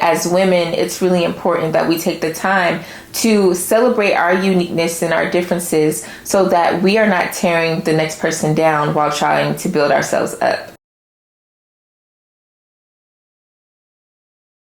As women, it's really important that we take the time to celebrate our uniqueness and our differences so that we are not tearing the next person down while trying to build ourselves up.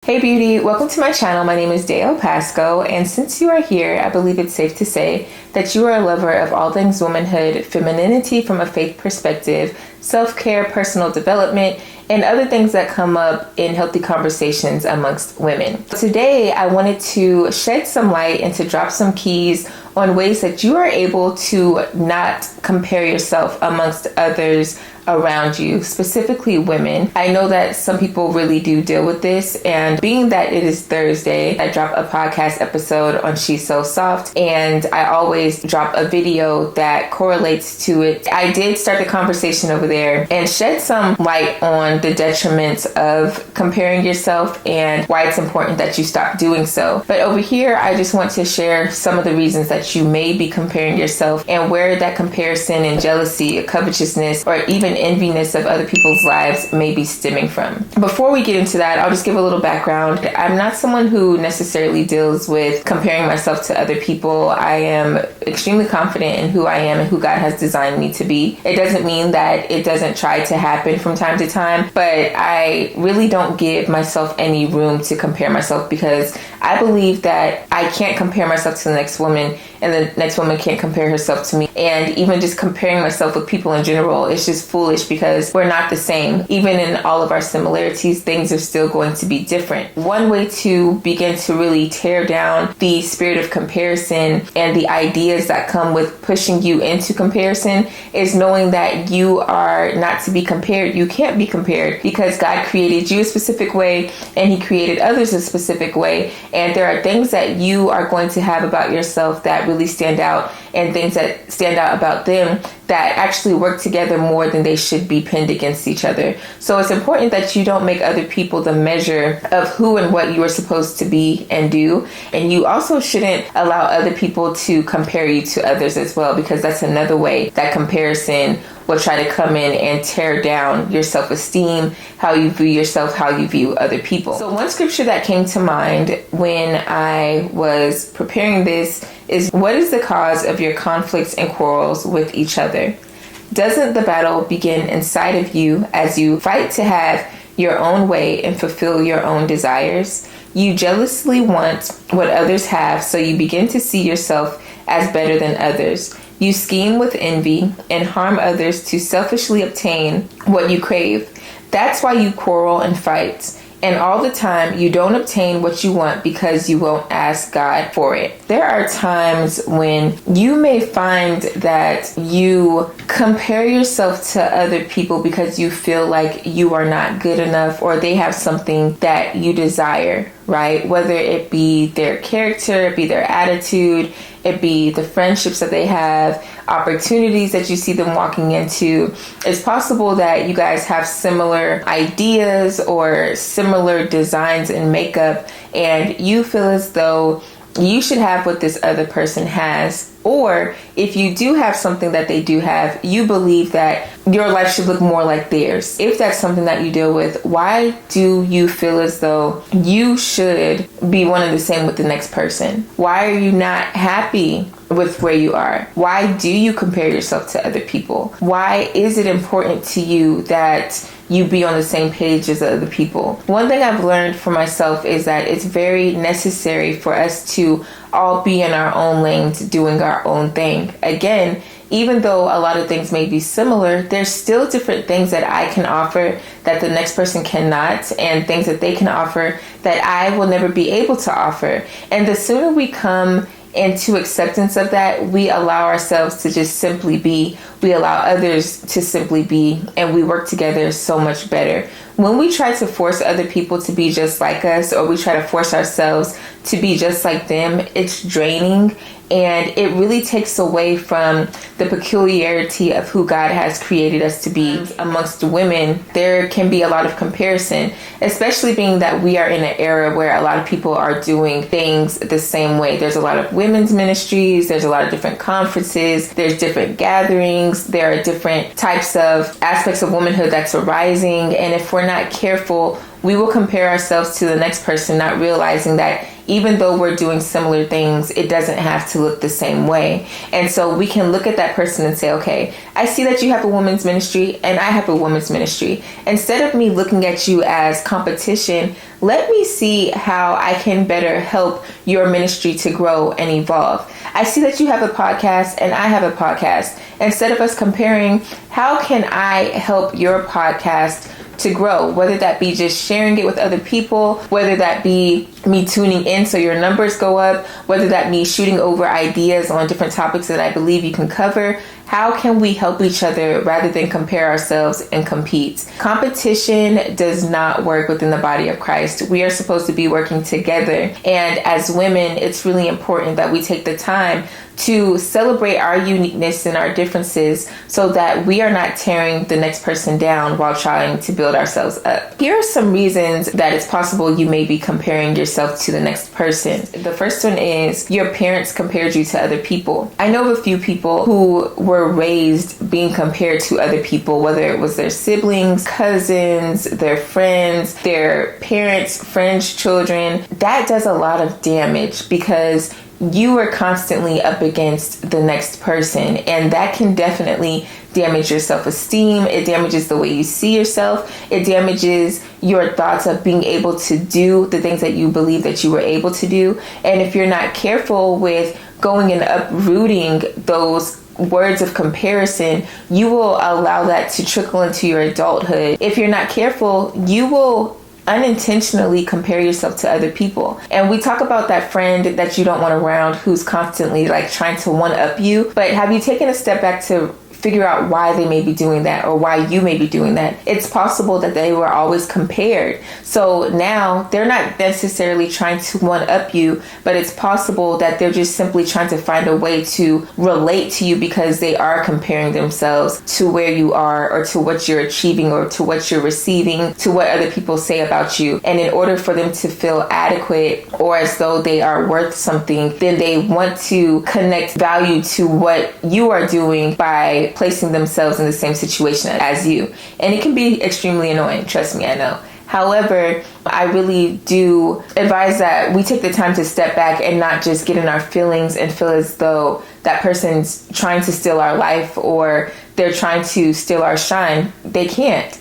Hey beauty, welcome to my channel. My name is Deo Pasco, and since you are here, I believe it's safe to say that you are a lover of all things womanhood, femininity from a faith perspective, self-care, personal development, and other things that come up in healthy conversations amongst women. Today, I wanted to shed some light and to drop some keys on ways that you are able to not compare yourself amongst others around you, specifically women. I know that some people really do deal with this, and being that it is Thursday, I drop a podcast episode on She's So Soft, and I always drop a video that correlates to it. I did start the conversation over there and shed some light on the detriments of comparing yourself and why it's important that you stop doing so. But over here, I just want to share some of the reasons that you may be comparing yourself and where that comparison and jealousy, covetousness, or even enviness of other people's lives may be stemming from. Before we get into that, I'll just give a little background. I'm not someone who necessarily deals with comparing myself to other people. I am extremely confident in who I am and who God has designed me to be. It doesn't mean that it doesn't try to happen from time to time, but I really don't give myself any room to compare myself, because I believe that I can't compare myself to the next woman and the next woman can't compare herself to me. And even just comparing myself with people in general is just foolish, because we're not the same. Even in all of our similarities, things are still going to be different. One way to begin to really tear down the spirit of comparison and the ideas that come with pushing you into comparison is knowing that you are not to be compared. You can't be compared, because God created you a specific way and He created others a specific way. And there are things that you are going to have about yourself that really stand out, and things that stand out about them that actually work together more than they should be pinned against each other. So it's important that you don't make other people the measure of who and what you are supposed to be and do. And you also shouldn't allow other people to compare you to others as well, because that's another way that comparison will try to come in and tear down your self-esteem, how you view yourself, how you view other people. So one scripture that came to mind when I was preparing this is, what is the cause of your conflicts and quarrels with each other? Doesn't the battle begin inside of you as you fight to have your own way and fulfill your own desires? You jealously want what others have, so you begin to see yourself as better than others. You scheme with envy and harm others to selfishly obtain what you crave. That's why you quarrel and fight. And all the time you don't obtain what you want because you won't ask God for it. There are times when you may find that you compare yourself to other people because you feel like you are not good enough, or they have something that you desire, right? Whether it be their character, it be their attitude, it be the friendships that they have, opportunities that you see them walking into. It's possible that you guys have similar ideas or similar designs in makeup, and you feel as though you should have what this other person has. Or if you do have something that they do have, you believe that your life should look more like theirs. If that's something that you deal with, why do you feel as though you should be one and the same with the next person? Why are you not happy with where you are? Why do you compare yourself to other people? Why is it important to you that you be on the same page as other people? One thing I've learned for myself is that it's very necessary for us to all be in our own lanes doing our own thing. Again, even though a lot of things may be similar, there's still different things that I can offer that the next person cannot, and things that they can offer that I will never be able to offer. And the sooner we come into acceptance of that, we allow ourselves to just simply be, we allow others to simply be, and we work together so much better. When we try to force other people to be just like us, or we try to force ourselves to be just like them, it's draining, and it really takes away from the peculiarity of who God has created us to be. Amongst women, there can be a lot of comparison, especially being that we are in an era where a lot of people are doing things the same way. There's a lot of women's ministries, there's a lot of different conferences, there's different gatherings, there are different types of aspects of womanhood that's arising, and if we're not careful, we will compare ourselves to the next person, not realizing that even though we're doing similar things, it doesn't have to look the same way. And so we can look at that person and say, okay, I see that you have a women's ministry and I have a women's ministry. Instead of me looking at you as competition, let me see how I can better help your ministry to grow and evolve. I see that you have a podcast and I have a podcast. Instead of us comparing, how can I help your podcast to grow, whether that be just sharing it with other people, whether that be me tuning in so your numbers go up, whether that be shooting over ideas on different topics that I believe you can cover. How can we help each other rather than compare ourselves and compete? Competition does not work within the body of Christ. We are supposed to be working together. And as women, it's really important that we take the time to celebrate our uniqueness and our differences so that we are not tearing the next person down while trying to build ourselves up. Here are some reasons that it's possible you may be comparing yourself to the next person. The first one is your parents compared you to other people. I know of a few people who were raised being compared to other people, whether it was their siblings, cousins, their friends, their parents, friends, children. That does a lot of damage because you are constantly up against the next person, and that can definitely damage your self-esteem. It damages the way you see yourself. It damages your thoughts of being able to do the things that you believe that you were able to do. And if you're not careful with going and uprooting those words of comparison, you will allow that to trickle into your adulthood. If you're not careful, you will unintentionally compare yourself to other people. And we talk about that friend that you don't want around who's constantly like trying to one up you. But have you taken a step back to figure out why they may be doing that or why you may be doing that? It's possible that they were always compared. So now they're not necessarily trying to one up you, but it's possible that they're just simply trying to find a way to relate to you because they are comparing themselves to where you are or to what you're achieving or to what you're receiving, to what other people say about you. And in order for them to feel adequate or as though they are worth something, then they want to connect value to what you are doing by placing themselves in the same situation as you. And it can be extremely annoying. Trust me, I know. However, I really do advise that we take the time to step back and not just get in our feelings and feel as though that person's trying to steal our life or they're trying to steal our shine. They can't,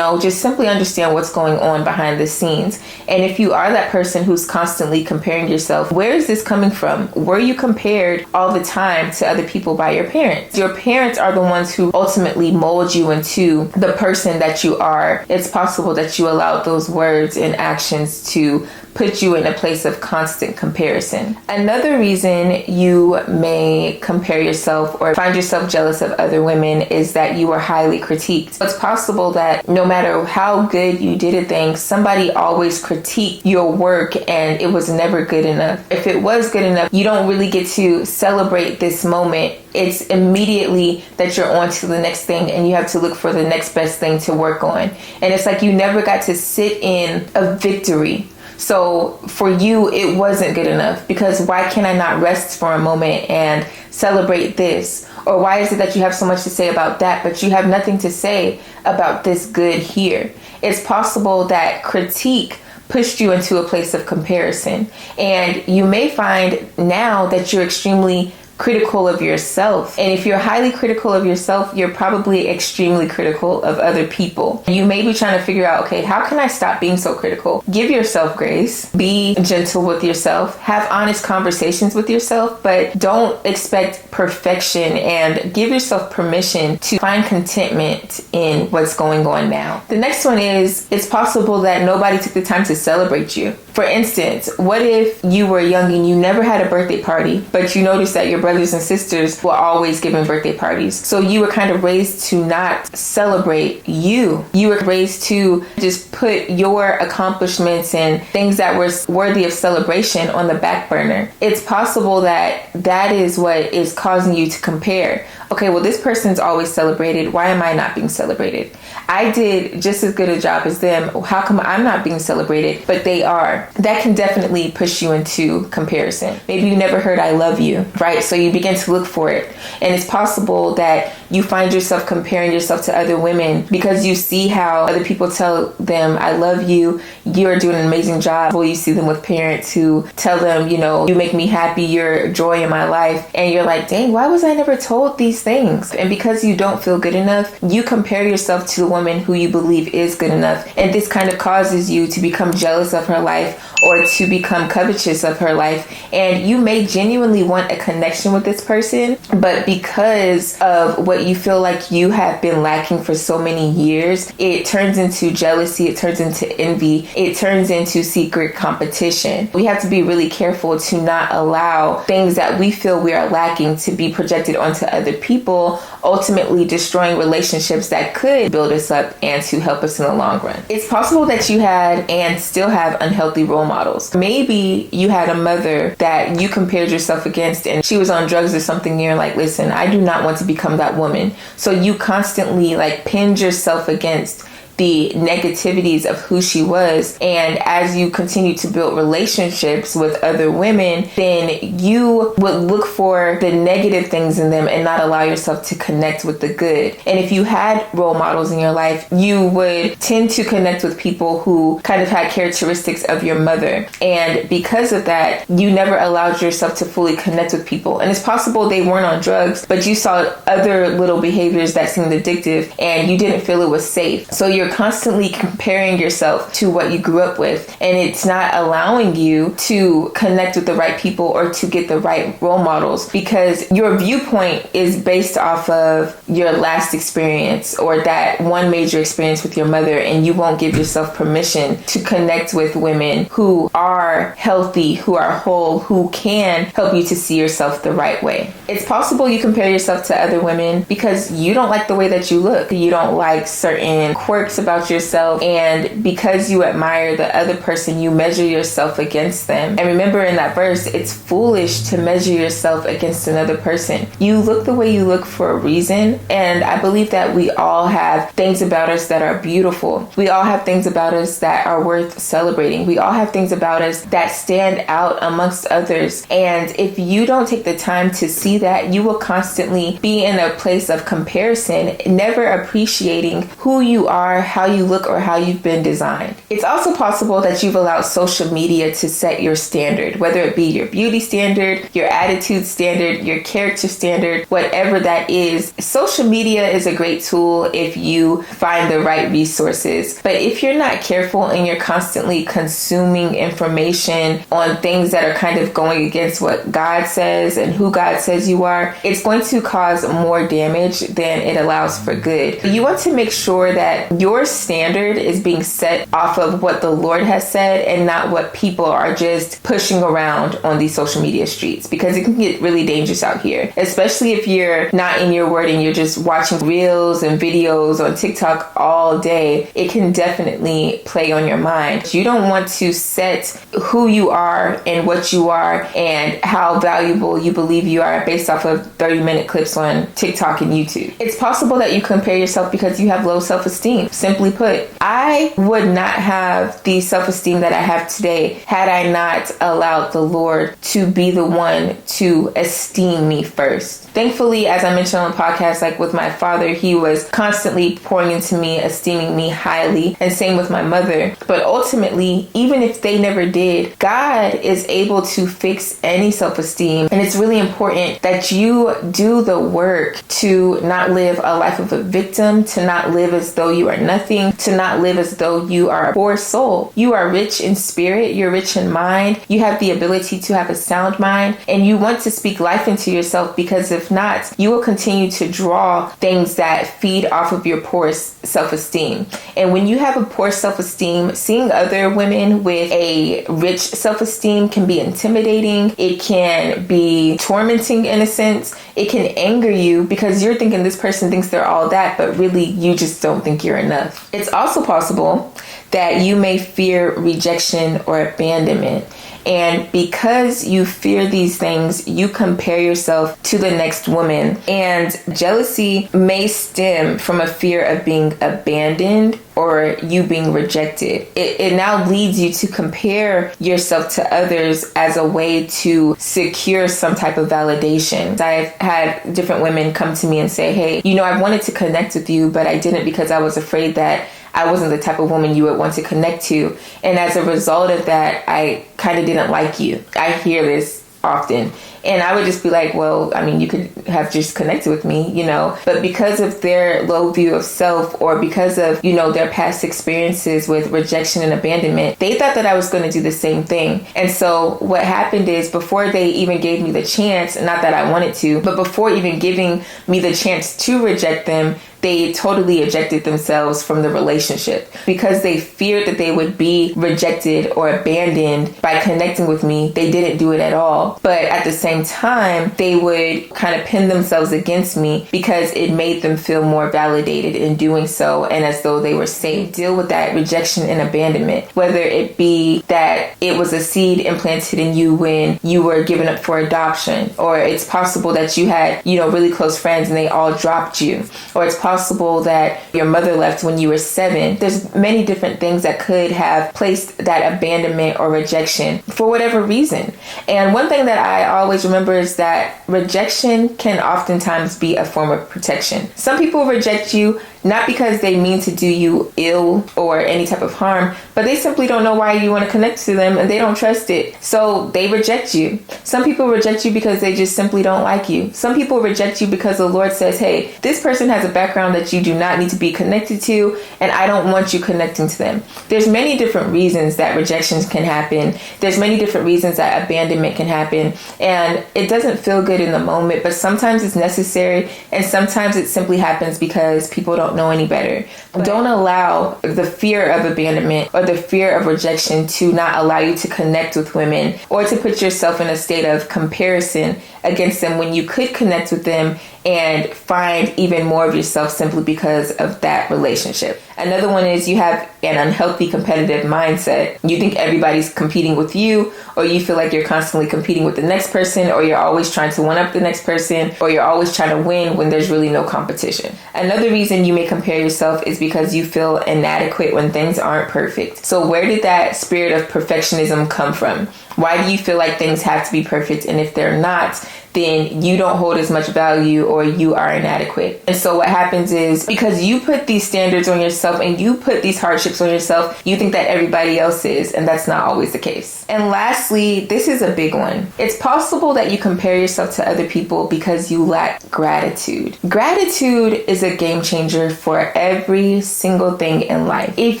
just simply understand what's going on behind the scenes. And if you are that person who's constantly comparing yourself, where is this coming from? Were you compared all the time to other people by your parents? Your parents are the ones who ultimately mold you into the person that you are. It's possible that you allowed those words and actions to put you in a place of constant comparison. Another reason you may compare yourself or find yourself jealous of other women is that you are highly critiqued. It's possible that no matter how good you did a thing, somebody always critiqued your work and it was never good enough. If it was good enough, you don't really get to celebrate this moment. It's immediately that you're on to the next thing and you have to look for the next best thing to work on. And it's like you never got to sit in a victory. So for you, it wasn't good enough because why can I not rest for a moment and celebrate this? Or why is it that you have so much to say about that, but you have nothing to say about this good here? It's possible that critique pushed you into a place of comparison. And you may find now that you're extremely critical of yourself. And if you're highly critical of yourself, you're probably extremely critical of other people. You may be trying to figure out, okay, how can I stop being so critical? Give yourself grace. Be gentle with yourself. Have honest conversations with yourself, but don't expect perfection and give yourself permission to find contentment in what's going on now. The next one is, it's possible that nobody took the time to celebrate you. For instance, what if you were young and you never had a birthday party, but you noticed that your brothers and sisters were always giving birthday parties? So you were kind of raised to not celebrate you. You were raised to just put your accomplishments and things that were worthy of celebration on the back burner. It's possible that that is what is causing you to compare. Okay, well, this person's always celebrated. Why am I not being celebrated? I did just as good a job as them. How come I'm not being celebrated, but they are? That can definitely push you into comparison. Maybe you never heard I love you, right? So you begin to look for it. And it's possible that you find yourself comparing yourself to other women because you see how other people tell them, I love you, you're doing an amazing job. Well, you see them with parents who tell them, you make me happy, you're joy in my life. And you're like, dang, why was I never told these things? And because you don't feel good enough, you compare yourself to the woman who you believe is good enough. And this kind of causes you to become jealous of her life or to become covetous of her life. And you may genuinely want a connection with this person, but because of what you feel like you have been lacking for so many years, it turns into jealousy, it turns into envy, it turns into secret competition. We have to be really careful to not allow things that we feel we are lacking to be projected onto other people, ultimately destroying relationships that could build us up and to help us in the long run. It's possible that you had and still have unhealthy role models. Maybe you had a mother that you compared yourself against and she was on drugs or something. You're like, listen, I do not want to become that woman. So you constantly pinned yourself against the negativities of who she was. And as you continue to build relationships with other women, then you would look for the negative things in them and not allow yourself to connect with the good. And if you had role models in your life, you would tend to connect with people who kind of had characteristics of your mother. And because of that, you never allowed yourself to fully connect with people. And it's possible they weren't on drugs, but you saw other little behaviors that seemed addictive and you didn't feel it was safe. So you're constantly comparing yourself to what you grew up with, and it's not allowing you to connect with the right people or to get the right role models because your viewpoint is based off of your last experience or that one major experience with your mother, and you won't give yourself permission to connect with women who are healthy, who are whole, who can help you to see yourself the right way. It's possible you compare yourself to other women because you don't like the way that you look. You don't like certain quirks about yourself, and because you admire the other person, you measure yourself against them. And remember in that verse, it's foolish to measure yourself against another person. You look the way you look for a reason, and I believe that we all have things about us that are beautiful. We all have things about us that are worth celebrating. We all have things about us that stand out amongst others, and if you don't take the time to see that, you will constantly be in a place of comparison, never appreciating who you are, how you look, or how you've been designed. It's also possible that you've allowed social media to set your standard, whether it be your beauty standard, your attitude standard, your character standard, whatever that is. Social media is a great tool if you find the right resources. But if you're not careful and you're constantly consuming information on things that are kind of going against what God says and who God says you are, it's going to cause more damage than it allows for good. You want to make sure that your standard is being set off of what the Lord has said and not what people are just pushing around on these social media streets, because it can get really dangerous out here, especially if you're not in your word and you're just watching reels and videos on TikTok all day. It can definitely play on your mind. You don't want to set who you are and what you are and how valuable you believe you are based off of 30-minute clips on TikTok and YouTube. It's possible that you compare yourself because you have low self-esteem. Simply put, I would not have the self-esteem that I have today had I not allowed the Lord to be the one to esteem me first. Thankfully, as I mentioned on the podcast, with my father, he was constantly pouring into me, esteeming me highly, and same with my mother. But ultimately, even if they never did, God is able to fix any self-esteem. And it's really important that you do the work to not live a life of a victim, to not live as though you are nothing, to not live as though you are a poor soul. You are rich in spirit, you're rich in mind, you have the ability to have a sound mind, and you want to speak life into yourself, because if not, you will continue to draw things that feed off of your poor self-esteem. And when you have a poor self-esteem, seeing other women with a rich self-esteem can be intimidating. It can be tormenting in a sense. It can anger you because you're thinking this person thinks they're all that, but really you just don't think you're enough. It's also possible that you may fear rejection or abandonment. And because you fear these things, you compare yourself to the next woman. And jealousy may stem from a fear of being abandoned or you being rejected. It now leads you to compare yourself to others as a way to secure some type of validation. I've had different women come to me and say, hey, I wanted to connect with you, but I didn't because I was afraid that I wasn't the type of woman you would want to connect to. And as a result of that, I kind of didn't like you. I hear this often. And I would just be like, well, you could have just connected with me, but because of their low view of self or because of, their past experiences with rejection and abandonment, they thought that I was going to do the same thing. And so what happened is before they even gave me the chance, not that I wanted to, but before even giving me the chance to reject them, they totally ejected themselves from the relationship because they feared that they would be rejected or abandoned by connecting with me. They didn't do it at all. But at the same time, they would kind of pin themselves against me because it made them feel more validated in doing so and as though they were safe. Deal with that rejection and abandonment, whether it be that it was a seed implanted in you when you were given up for adoption, or it's possible that you had, really close friends and they all dropped you, or it's possible that your mother left when you were 7. There's many different things that could have placed that abandonment or rejection for whatever reason. And one thing that I always remember is that rejection can oftentimes be a form of protection. Some people reject you not because they mean to do you ill or any type of harm, but they simply don't know why you want to connect to them and they don't trust it. So they reject you. Some people reject you because they just simply don't like you. Some people reject you because the Lord says, hey, this person has a background that you do not need to be connected to, and I don't want you connecting to them. There's many different reasons that rejections can happen. There's many different reasons that abandonment can happen. And it doesn't feel good in the moment, but sometimes it's necessary. And sometimes it simply happens because people don't know any better. Don't allow the fear of abandonment or the fear of rejection to not allow you to connect with women or to put yourself in a state of comparison against them when you could connect with them and find even more of yourself simply because of that relationship. Another one is you have an unhealthy competitive mindset. You think everybody's competing with you, or you feel like you're constantly competing with the next person, or you're always trying to one up the next person, or you're always trying to win when there's really no competition. Another reason you may compare yourself is because you feel inadequate when things aren't perfect. So where did that spirit of perfectionism come from? Why do you feel like things have to be perfect? And if they're not, then you don't hold as much value or you are inadequate. And so what happens is because you put these standards on yourself and you put these hardships on yourself, you think that everybody else is, and that's not always the case. And lastly, this is a big one. It's possible that you compare yourself to other people because you lack gratitude. Gratitude is a game changer for every single thing in life. If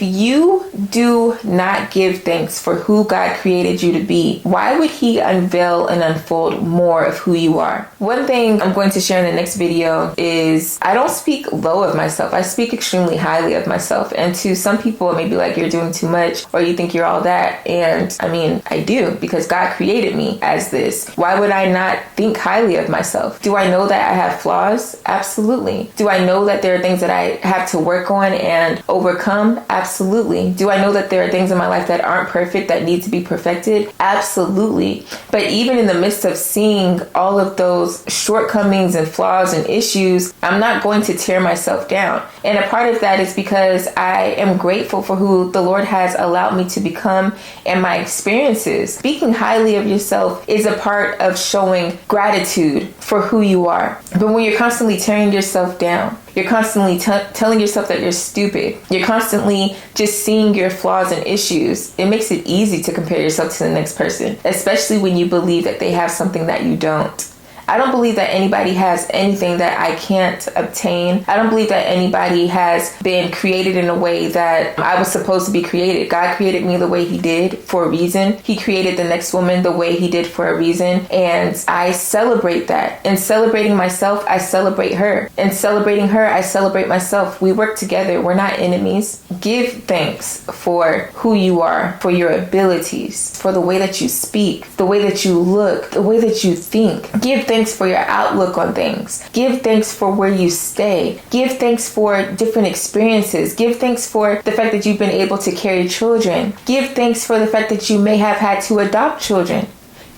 you do not give thanks for who God created you to be, why would He unveil and unfold more of who you are? One thing I'm going to share in the next video is I don't speak low of myself. I speak extremely highly of myself. And to some people, it may be like, you're doing too much, or you think you're all that. And I do, because God created me as this. Why would I not think highly of myself? Do I know that I have flaws? Absolutely. Do I know that there are things that I have to work on and overcome? Absolutely. Do I know that there are things in my life that aren't perfect that need to be perfected? Absolutely. But even in the midst of seeing all of those shortcomings and flaws and issues, I'm not going to tear myself down. And a part of that is because I am grateful for who the Lord has allowed me to become and my experiences. Speaking highly of yourself is a part of showing gratitude for who you are. But when you're constantly tearing yourself down, you're constantly telling yourself that you're stupid, you're constantly just seeing your flaws and issues, it makes it easy to compare yourself to the next person, especially when you believe that they have something that you don't. I don't believe that anybody has anything that I can't obtain. I don't believe that anybody has been created in a way that I was supposed to be created. God created me the way He did for a reason. He created the next woman the way He did for a reason. And I celebrate that. In celebrating myself, I celebrate her. In celebrating her, I celebrate myself. We work together. We're not enemies. Give thanks for who you are, for your abilities, for the way that you speak, the way that you look, the way that you think. Give thanks thanks for your outlook on things. Give thanks for where you stay. Give thanks for different experiences. Give thanks for the fact that you've been able to carry children. Give thanks for the fact that you may have had to adopt children.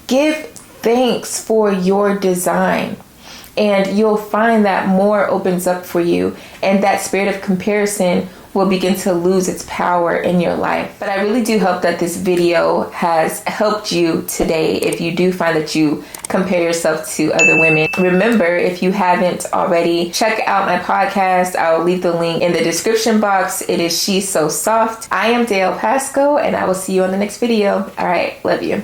Give thanks for your design. And you'll find that more opens up for you, and that spirit of comparison will begin to lose its power in your life. But I really do hope that this video has helped you today if you do find that you compare yourself to other women. Remember, if you haven't already, check out my podcast. I will leave the link in the description box. It is She's So Soft. I am Dale Pasco, and I will see you on the next video. All right, love you.